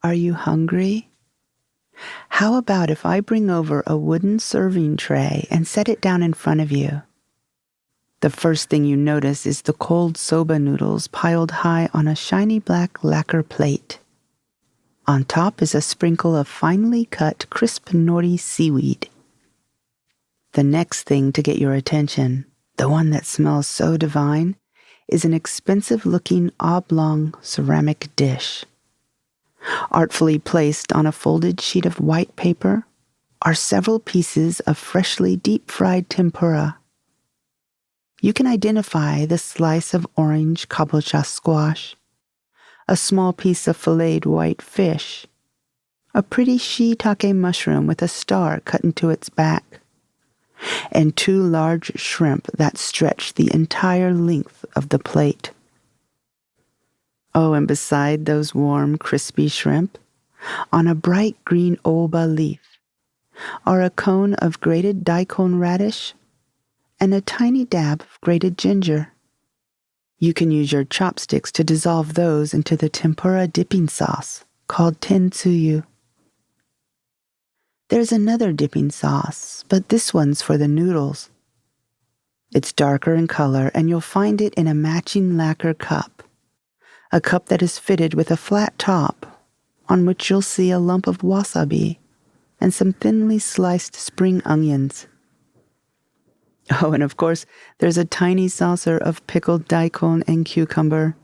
Are you hungry? How about if I bring over a wooden serving tray and set it down in front of you? The first thing you notice is the cold soba noodles piled high on a shiny black lacquer plate. On top is a sprinkle of finely cut crisp nori seaweed. The next thing to get your attention, the one that smells so divine, is an expensive-looking oblong ceramic dish. Artfully placed on a folded sheet of white paper are several pieces of freshly deep-fried tempura. You can identify the slice of orange kabocha squash, a small piece of filleted white fish, a pretty shiitake mushroom with a star cut into its back, and 2 large shrimp that stretch the entire length of the plate. Oh, and beside those warm, crispy shrimp, on a bright green oba leaf, are a cone of grated daikon radish and a tiny dab of grated ginger. You can use your chopsticks to dissolve those into the tempura dipping sauce called tentsuyu. There's another dipping sauce, but this one's for the noodles. It's darker in color, and you'll find it in a matching lacquer cup, a cup that is fitted with a flat top on which you'll see a lump of wasabi and some thinly sliced spring onions. Oh, and of course, there's a tiny saucer of pickled daikon and cucumber,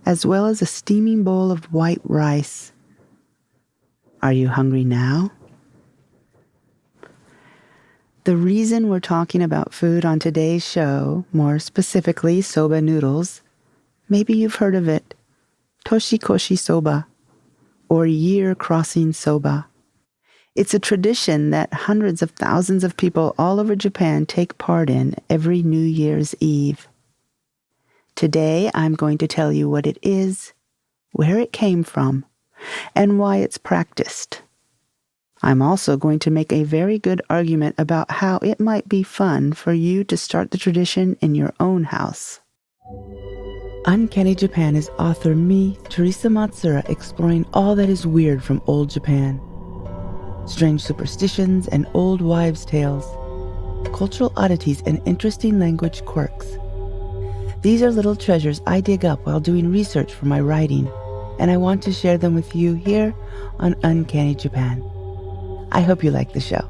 as well as a steaming bowl of white rice. Are you hungry now? The reason we're talking about food on today's show, more specifically soba noodles, maybe you've heard of it, Toshikoshi Soba, or year-crossing soba. It's a tradition that hundreds of thousands of people all over Japan take part in every New Year's Eve. Today, I'm going to tell you what it is, where it came from, and why it's practiced. I'm also going to make a very good argument about how it might be fun for you to start the tradition in your own house. Uncanny Japan is author me, Teresa Matsura, exploring all that is weird from old Japan. Strange superstitions and old wives' tales, cultural oddities and interesting language quirks. These are little treasures I dig up while doing research for my writing, and I want to share them with you here on Uncanny Japan. I hope you like the show.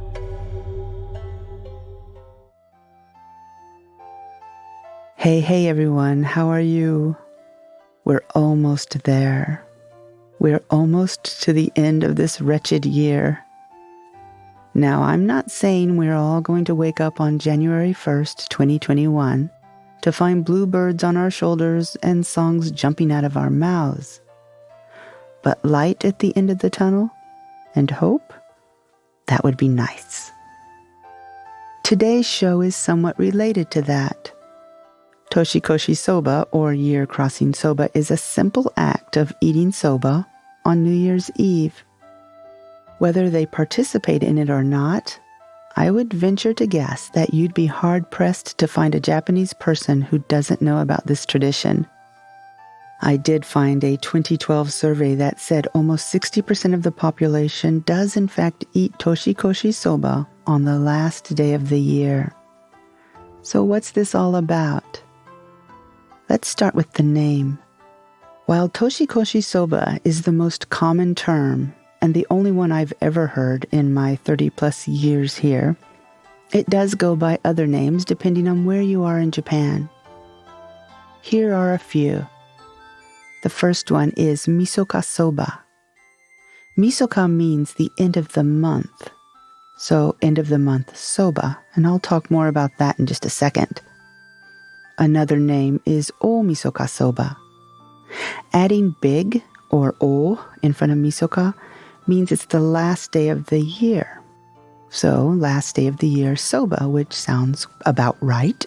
Hey everyone, how are you? We're almost there. We're almost to the end of this wretched year. Now, I'm not saying we're all going to wake up on January 1st, 2021, to find bluebirds on our shoulders and songs jumping out of our mouths. But light at the end of the tunnel and hope? That would be nice. Today's show is somewhat related to that. Toshikoshi Soba, or year-crossing soba, is a simple act of eating soba on New Year's Eve. Whether they participate in it or not, I would venture to guess that you'd be hard-pressed to find a Japanese person who doesn't know about this tradition. I did find a 2012 survey that said almost 60% of the population does in fact eat Toshikoshi Soba on the last day of the year. So what's this all about? Let's start with the name. While Toshikoshi Soba is the most common term, and the only one I've ever heard in my 30-plus years here, it does go by other names depending on where you are in Japan. Here are a few. The first one is Misoka Soba. Misoka means the end of the month, so end of the month soba, and I'll talk more about that in just a second. Another name is O Misoka Soba. Adding big, or O, in front of Misoka means it's the last day of the year. So, last day of the year soba, which sounds about right.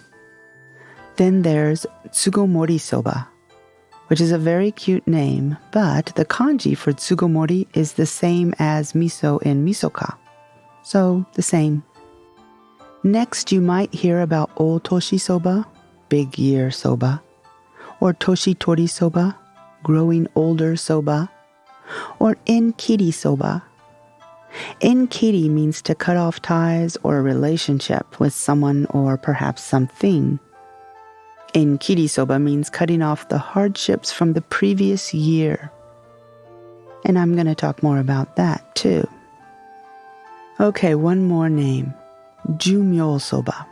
Then there's Tsugomori Soba, which is a very cute name, but the kanji for Tsugomori is the same as miso in misoka. So, the same. Next, you might hear about Otoshi Soba, big year soba, or Toshitori Soba, growing older soba, or Enkiri Soba. Enkiri means to cut off ties or a relationship with someone or perhaps something. Enkiri Soba means cutting off the hardships from the previous year. And I'm going to talk more about that too. Okay, one more name. Jumyo Soba.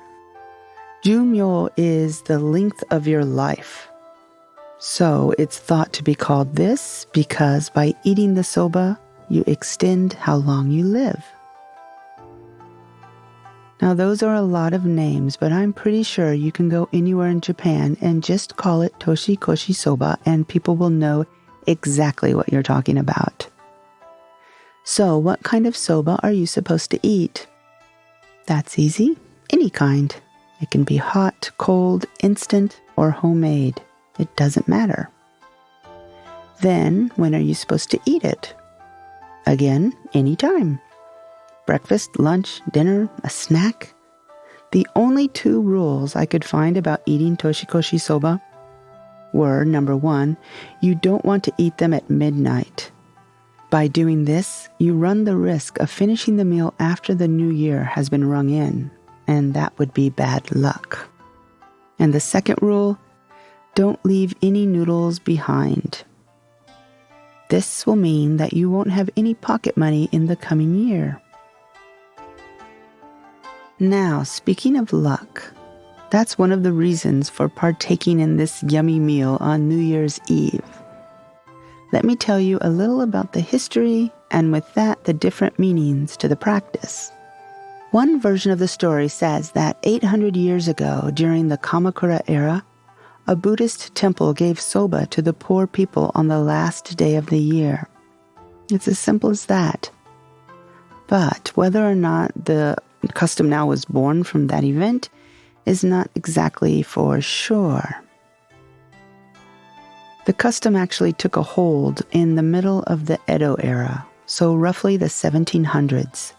Jumyo is the length of your life. So it's thought to be called this because by eating the soba, you extend how long you live. Now those are a lot of names, but I'm pretty sure you can go anywhere in Japan and just call it Toshikoshi Soba and people will know exactly what you're talking about. So what kind of soba are you supposed to eat? That's easy. Any kind. It can be hot, cold, instant, or homemade. It doesn't matter. Then, when are you supposed to eat it? Again, anytime. Breakfast, lunch, dinner, a snack. The only 2 rules I could find about eating Toshikoshi Soba were, number 1, you don't want to eat them at midnight. By doing this, you run the risk of finishing the meal after the new year has been rung in, and that would be bad luck. And the second rule, don't leave any noodles behind. This will mean that you won't have any pocket money in the coming year. Now, speaking of luck, that's one of the reasons for partaking in this yummy meal on New Year's Eve. Let me tell you a little about the history and with that the different meanings to the practice. One version of the story says that 800 years ago during the Kamakura era, a Buddhist temple gave soba to the poor people on the last day of the year. It's as simple as that. But whether or not the custom now was born from that event is not exactly for sure. The custom actually took a hold in the middle of the Edo era, so roughly the 1700s.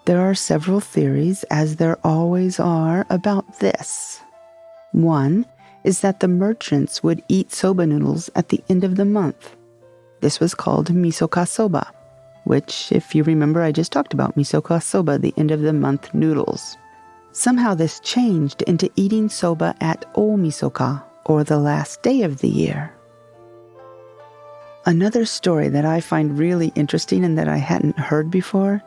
There are several theories, as there always are, about this. One is that the merchants would eat soba noodles at the end of the month. This was called misoka soba, which, if you remember, I just talked about misoka soba, the end of the month noodles. Somehow this changed into eating soba at o-misoka, or the last day of the year. Another story that I find really interesting and that I hadn't heard before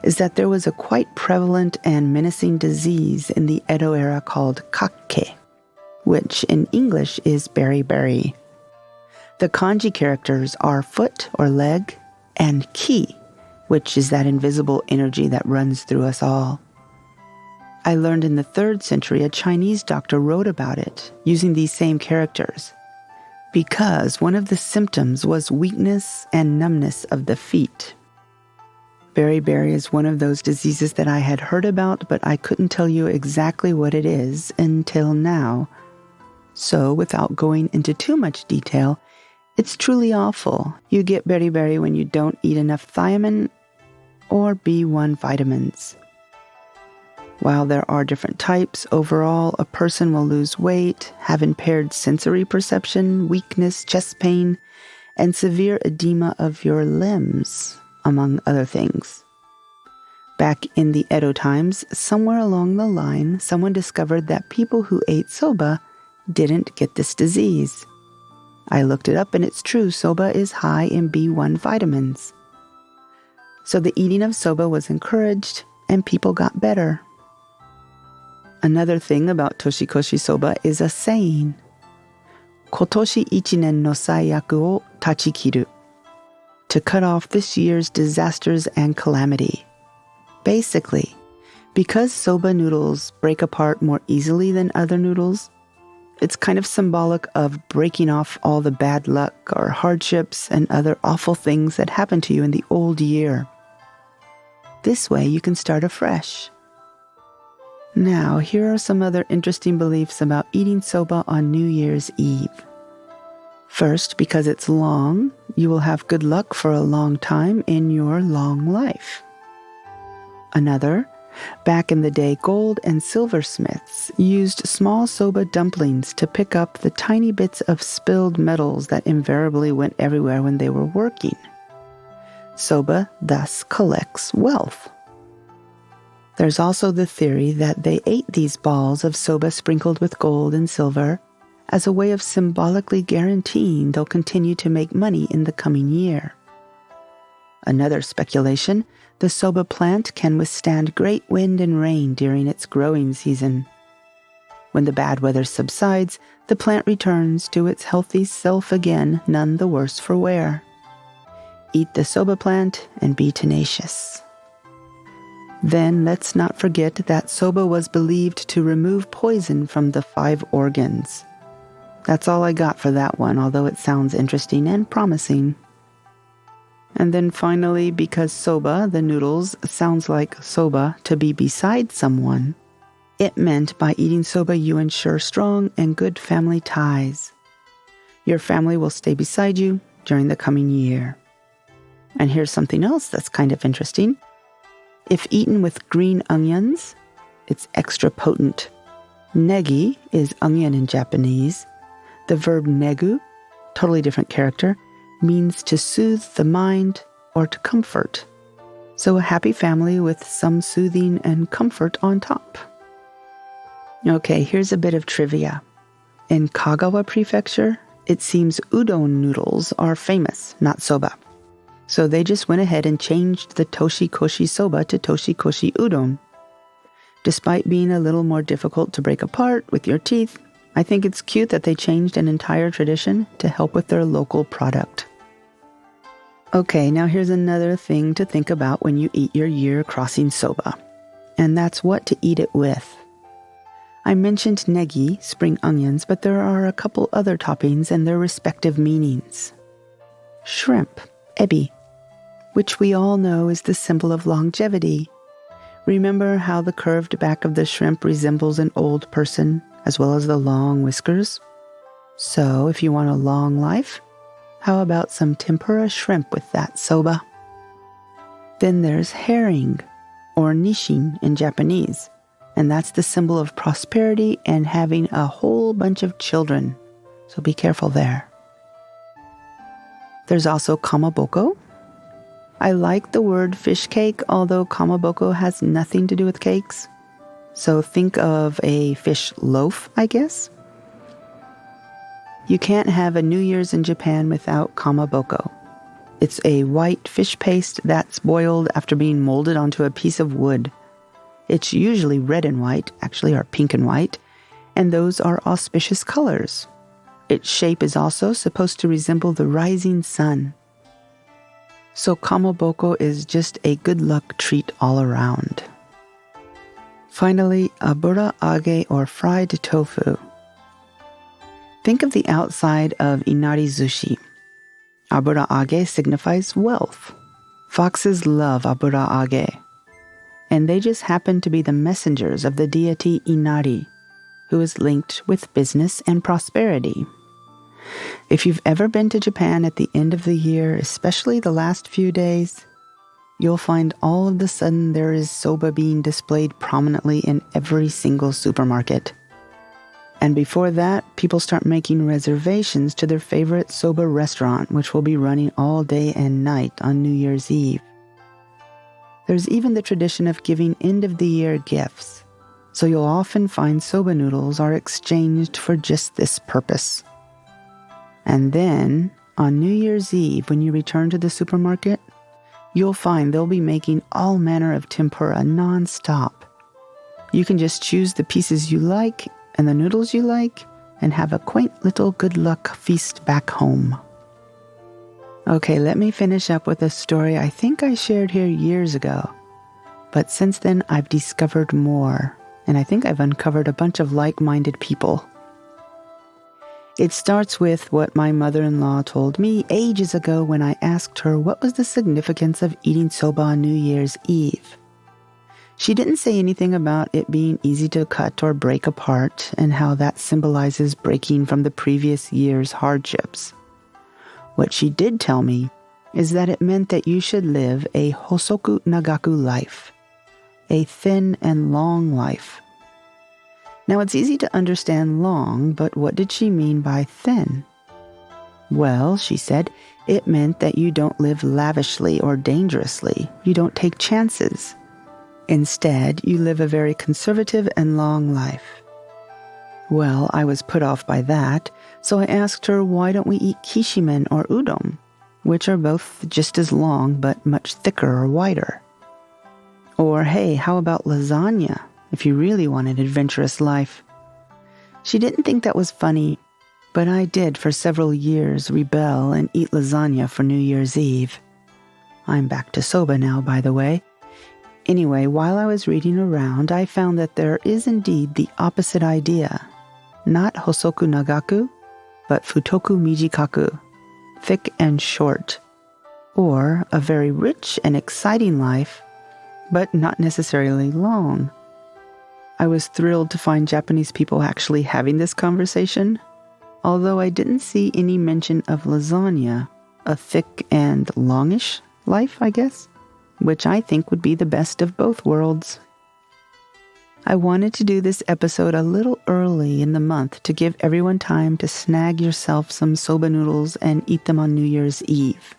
is that there was a quite prevalent and menacing disease in the Edo era called kakke, which in English is beriberi. The kanji characters are foot or leg, and ki, which is that invisible energy that runs through us all. I learned in the 3rd century a Chinese doctor wrote about it using these same characters, because one of the symptoms was weakness and numbness of the feet. Beriberi is one of those diseases that I had heard about, but I couldn't tell you exactly what it is until now. So, without going into too much detail, it's truly awful. You get beriberi when you don't eat enough thiamine or B1 vitamins. While there are different types, overall, a person will lose weight, have impaired sensory perception, weakness, chest pain, and severe edema of your limbs, among other things. Back in the Edo times, somewhere along the line, someone discovered that people who ate soba didn't get this disease. I looked it up and it's true, soba is high in B1 vitamins. So the eating of soba was encouraged and people got better. Another thing about Toshikoshi Soba is a saying. Kotoshi ichinen no saiyaku o tachikiru. To cut off this year's disasters and calamity. Basically, because soba noodles break apart more easily than other noodles, it's kind of symbolic of breaking off all the bad luck or hardships and other awful things that happened to you in the old year. This way you can start afresh. Now, here are some other interesting beliefs about eating soba on New Year's Eve. First, because it's long, you will have good luck for a long time in your long life. Another, back in the day, gold and silversmiths used small soba dumplings to pick up the tiny bits of spilled metals that invariably went everywhere when they were working. Soba thus collects wealth. There's also the theory that they ate these balls of soba sprinkled with gold and silver as a way of symbolically guaranteeing they'll continue to make money in the coming year. Another speculation, the soba plant can withstand great wind and rain during its growing season. When the bad weather subsides, the plant returns to its healthy self again, none the worse for wear. Eat the soba plant and be tenacious. Then let's not forget that soba was believed to remove poison from the 5 organs. That's all I got for that one, although it sounds interesting and promising. And then finally, because soba, the noodles, sounds like soba to be beside someone, it meant by eating soba you ensure strong and good family ties. Your family will stay beside you during the coming year. And here's something else that's kind of interesting. If eaten with green onions, it's extra potent. Negi is onion in Japanese. The verb negu, totally different character, means to soothe the mind or to comfort. So a happy family with some soothing and comfort on top. Okay, here's a bit of trivia. In Kagawa Prefecture, it seems udon noodles are famous, not soba. So they just went ahead and changed the Toshikoshi Soba to Toshikoshi Udon. Despite being a little more difficult to break apart with your teeth, I think it's cute that they changed an entire tradition to help with their local product. Okay, now here's another thing to think about when you eat your year-crossing soba, and that's what to eat it with. I mentioned negi, spring onions, but there are a couple other toppings and their respective meanings. Shrimp, ebi, which we all know is the symbol of longevity. Remember how the curved back of the shrimp resembles an old person, as well as the long whiskers? So, if you want a long life, how about some tempura shrimp with that soba? Then there's herring, or nishin in Japanese, and that's the symbol of prosperity and having a whole bunch of children, so be careful there. There's also kamaboko. I like the word fish cake, although kamaboko has nothing to do with cakes. So think of a fish loaf, I guess. You can't have a New Year's in Japan without kamaboko. It's a white fish paste that's boiled after being molded onto a piece of wood. It's usually red and white, actually, or pink and white, and those are auspicious colors. Its shape is also supposed to resemble the rising sun. So kamaboko is just a good luck treat all around. Finally, abura age or fried tofu. Think of the outside of inari zushi. Abura age signifies wealth. Foxes love abura age. And they just happen to be the messengers of the deity Inari, who is linked with business and prosperity. If you've ever been to Japan at the end of the year, especially the last few days, you'll find all of a sudden there is soba being displayed prominently in every single supermarket. And before that, people start making reservations to their favorite soba restaurant, which will be running all day and night on New Year's Eve. There's even the tradition of giving end-of-the-year gifts, so you'll often find soba noodles are exchanged for just this purpose. And then, on New Year's Eve, when you return to the supermarket, you'll find they'll be making all manner of tempura non-stop. You can just choose the pieces you like and the noodles you like and have a quaint little good luck feast back home. Okay, let me finish up with a story I think I shared here years ago. But since then, I've discovered more, and I think I've uncovered a bunch of like-minded people. It starts with what my mother-in-law told me ages ago when I asked her what was the significance of eating soba on New Year's Eve. She didn't say anything about it being easy to cut or break apart and how that symbolizes breaking from the previous year's hardships. What she did tell me is that it meant that you should live a hosoku nagaku life, a thin and long life. Now, it's easy to understand long, but what did she mean by thin? Well, she said, It meant that you don't live lavishly or dangerously. You don't take chances. Instead, you live a very conservative and long life. Well, I was put off by that, so I asked her, why don't we eat kishimen or udon, which are both just as long but much thicker or wider? Or, hey, how about lasagna, if you really want an adventurous life? She didn't think that was funny, but I did for several years rebel and eat lasagna for New Year's Eve. I'm back to soba now, by the way. Anyway, while I was reading around, I found that there is indeed the opposite idea. Not hosoku nagaku, but futoku mijikaku, thick and short. Or a very rich and exciting life, but not necessarily long. I was thrilled to find Japanese people actually having this conversation, although I didn't see any mention of lasagna, a thick and longish life, I guess, which I think would be the best of both worlds. I wanted to do this episode a little early in the month to give everyone time to snag yourself some soba noodles and eat them on New Year's Eve.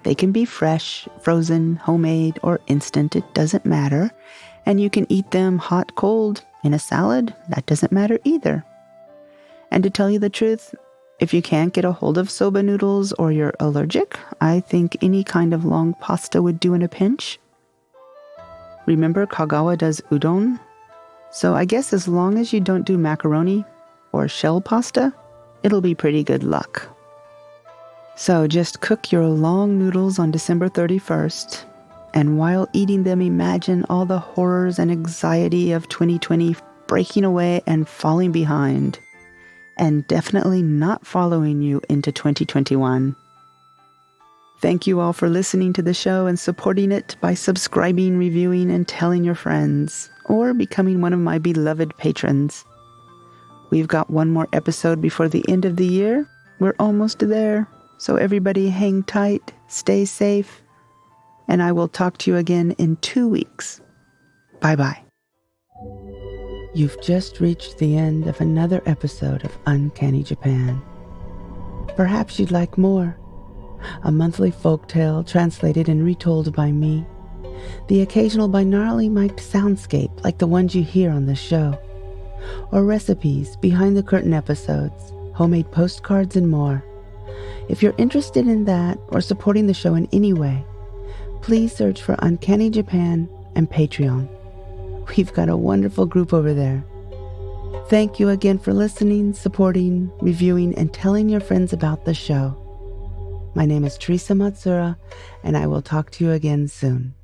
They can be fresh, frozen, homemade, or instant, it doesn't matter. And you can eat them hot, cold, in a salad, that doesn't matter either. And to tell you the truth, if you can't get a hold of soba noodles or you're allergic, I think any kind of long pasta would do in a pinch. Remember Kagawa does udon? So I guess as long as you don't do macaroni or shell pasta, it'll be pretty good luck. So just cook your long noodles on December 31st, and while eating them, imagine all the horrors and anxiety of 2020 breaking away and falling behind, and definitely not following you into 2021. Thank you all for listening to the show and supporting it by subscribing, reviewing, and telling your friends, or becoming one of my beloved patrons. We've got one more episode before the end of the year. We're almost there, so everybody hang tight, stay safe, and I will talk to you again in 2 weeks. Bye-bye. You've just reached the end of another episode of Uncanny Japan. Perhaps you'd like more. A monthly folktale translated and retold by me. The occasional binaurally mic'd soundscape like the ones you hear on this show. Or recipes, behind the curtain episodes, homemade postcards, and more. If you're interested in that or supporting the show in any way, please search for Uncanny Japan and Patreon. We've got a wonderful group over there. Thank you again for listening, supporting, reviewing, and telling your friends about the show. My name is Teresa Matsura, and I will talk to you again soon.